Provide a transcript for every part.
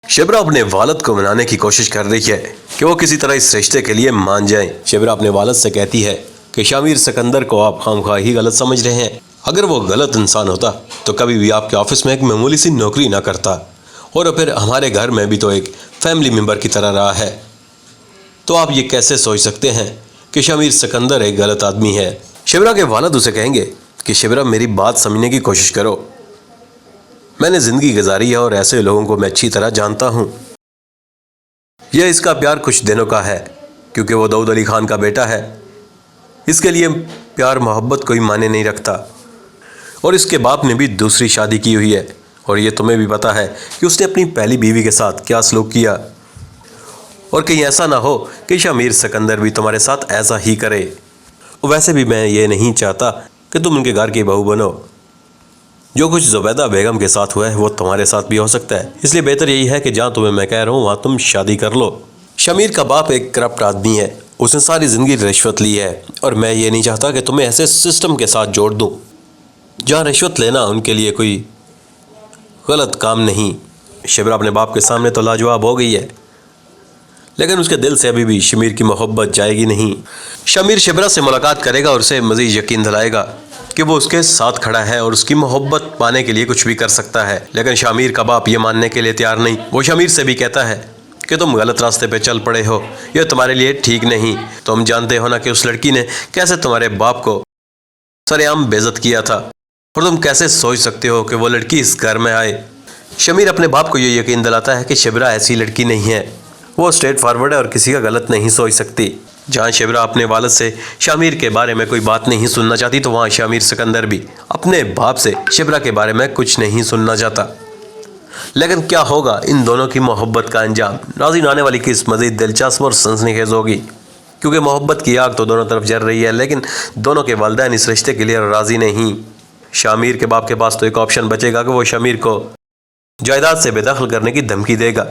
शिबरा अपने वालिद को मनाने की कोशिश कर रही है कि वो किसी तरह इस रिश्ते के लिए मान जाएं। शिबरा अपने वालिद से कहती है कि शामिर सिकंदर को आप खामखा ही गलत समझ रहे हैं। अगर वो गलत इंसान होता तो कभी भी आपके ऑफिस में एक मामूली सी नौकरी ना करता, और फिर हमारे घर में भी तो एक फैमिली मेम्बर की तरह रहा है। तो आप ये कैसे सोच सकते हैं कि शामिर सिकंदर एक गलत आदमी है। शिबरा के वालिद उसे कहेंगे कि शिबरा, मेरी बात समझने की कोशिश करो। मैंने ज़िंदगी गुजारी है और ऐसे लोगों को मैं अच्छी तरह जानता हूँ। यह इसका प्यार कुछ दिनों का है क्योंकि वो दाऊद अली खान का बेटा है। इसके लिए प्यार मोहब्बत कोई माने नहीं रखता, और इसके बाप ने भी दूसरी शादी की हुई है, और ये तुम्हें भी पता है कि उसने अपनी पहली बीवी के साथ क्या सलूक किया। और कहीं ऐसा ना हो कि शामिर सिकंदर भी तुम्हारे साथ ऐसा ही करे। वैसे भी मैं ये नहीं चाहता कि तुम उनके घर की बहू बनो। जो कुछ जुबैदा बेगम के साथ हुआ है वो तुम्हारे साथ भी हो सकता है, इसलिए बेहतर यही है कि जहाँ तुम्हें मैं कह रहा हूँ वहाँ तुम शादी कर लो। शामिर का बाप एक करप्ट आदमी है, उसने सारी ज़िंदगी रिश्वत ली है, और मैं ये नहीं चाहता कि तुम्हें ऐसे सिस्टम के साथ जोड़ दूँ जहाँ रिश्वत लेना उनके लिए कोई गलत काम नहीं। शिबरा अपने बाप के सामने तो लाजवाब हो गई है, लेकिन उसके दिल से अभी भी शमीर की मोहब्बत जाएगी नहीं। शमीर शिबरा से मुलाकात करेगा और उसे मज़ीद यकीन दिलाएगा कि वो उसके साथ खड़ा है और उसकी मोहब्बत पाने के लिए कुछ भी कर सकता है। लेकिन शामिर का बाप ये मानने के लिए तैयार नहीं। वो शामिर से भी कहता है कि तुम गलत रास्ते पे चल पड़े हो, यह तुम्हारे लिए ठीक नहीं। तुम जानते हो ना कि उस लड़की ने कैसे तुम्हारे बाप को सरेआम बेइज्जत किया था, और तुम कैसे सोच सकते हो कि वो लड़की इस घर में आए। शमीर अपने बाप को ये यकीन दिलाता है कि शिबरा ऐसी लड़की नहीं है, वो स्ट्रेट फॉरवर्ड है और किसी का गलत नहीं सोच सकती। जहाँ शिबरा अपने वालिद से शामिर के बारे में कोई बात नहीं सुनना चाहती, तो वहाँ शामिर सिकंदर भी अपने बाप से शिबरा के बारे में कुछ नहीं सुनना चाहता। लेकिन क्या होगा इन दोनों की मोहब्बत का अंजाम? नाज़रीन, आने वाली किस मज़ीद दिलचस्प और सनसनीखेज़ होगी, क्योंकि मोहब्बत की आग तो दोनों तरफ जल रही है, लेकिन दोनों के वालिदैन इस रिश्ते के लिए राज़ी नहीं। शामिर के बाप के पास तो एक ऑप्शन बचेगा कि वो शामिर को जायदाद से बेदखल करने की धमकी देगा।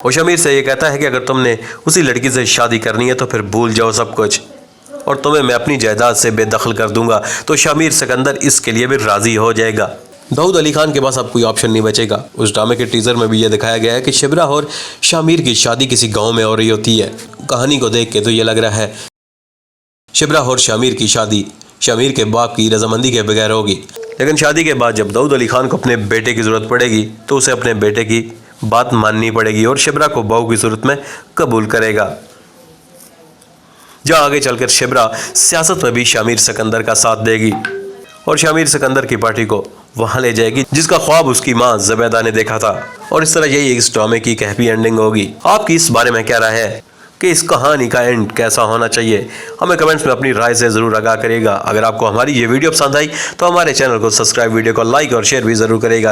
वो शमीर से ये कहता है कि अगर तुमने उसी लड़की से शादी करनी है तो फिर भूल जाओ सब कुछ, और तुम्हें मैं अपनी जायदाद से बेदखल कर दूंगा। तो शामिर सिकंदर इसके लिए भी राजी हो जाएगा। दाऊद अली खान के पास अब कोई ऑप्शन नहीं बचेगा। उस ड्रामे के टीजर में भी ये दिखाया गया है कि शिबरा और शामिर की शादी किसी गाँव में हो रही होती है। कहानी को देख के तो ये लग रहा है शिबरा और शामिर की शादी शामिर के बाप की रजामंदी के बगैर होगी। लेकिन शादी के बाद जब दाऊद अली खान को अपने बेटे की ज़रूरत पड़ेगी तो उसे अपने बेटे की बात माननी पड़ेगी और शिबरा को बहू की सूरत में कबूल करेगा। जहाँ आगे चलकर शिबरा सियासत में भी शामिर सिकंदर का साथ देगी और शामिर सिकंदर की पार्टी को वहाँ ले जाएगी जिसका ख्वाब उसकी माँ ज़ुबैदा ने देखा था। और इस तरह यही इस ड्रामे की एक हैप्पी एंडिंग होगी। आपकी इस बारे में क्या राय है कि इस कहानी का एंड कैसा होना चाहिए? हमें कमेंट्स में अपनी राय से ज़रूर आगाह करिएगा। अगर आपको हमारी ये वीडियो पसंद आई तो हमारे चैनल को सब्सक्राइब, वीडियो को लाइक और शेयर भी ज़रूर करेगा।